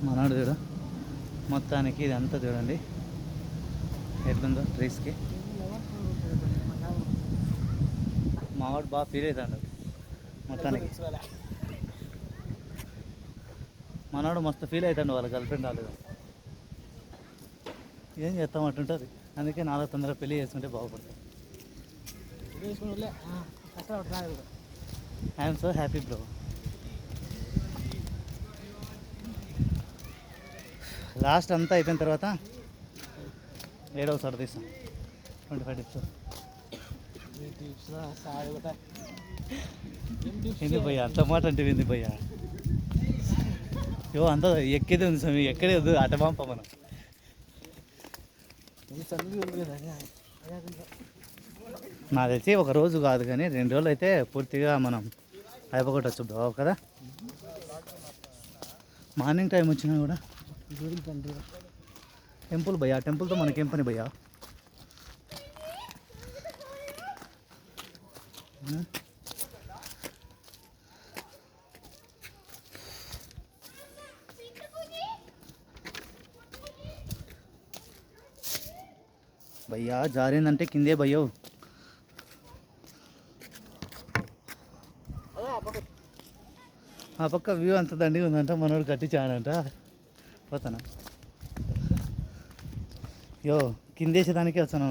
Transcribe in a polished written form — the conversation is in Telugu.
మనోడు చూడు మొత్తానికి ఇది అంతా చూడండి ఎట్లుందో ట్రీస్కి. మావాడు బాగా ఫీల్ అవుతాడు మొత్తానికి. మనోడు మస్తు ఫీల్ అవుతాడు వాళ్ళ గర్ల్ ఫ్రెండ్ రాలేదు. ఏం చేస్తాం అట్టుంటుంది. అందుకే నాలుగు తొందరగా పెళ్లి చేసుకుంటే బాగుపడతాం. I'm so happy bro. Last అంతా అయిపోయిన తర్వాత 7వ సార్ తీస్తాం 25 టిప్స్. ఏంది భయ్యా అంత మాట అంటే ఏంది భయ్యా? యో అంత ఎక్కేది ఉంది స్వామి, ఎక్కడే వద్దు అట పంప మనం. నాకు తెలిసి ఒక రోజు కాదు కానీ 2 రోజులు అయితే పూర్తిగా మనం అయిపోగొట్టచ్చు బ్రో కదా. మార్నింగ్ టైం వచ్చినా కూడా టెంపుల్ భయ్యా, టెంపుల్తో మనకేం పని భయ్యా? భయ్యా జారిందంటే కిందే భయ్యో. ఆ పక్క వ్యూ అంత దండిగా ఉందంట, మనోడు కట్టించాడంట. పోతానా యో కిందేసేదానికే వస్తాను.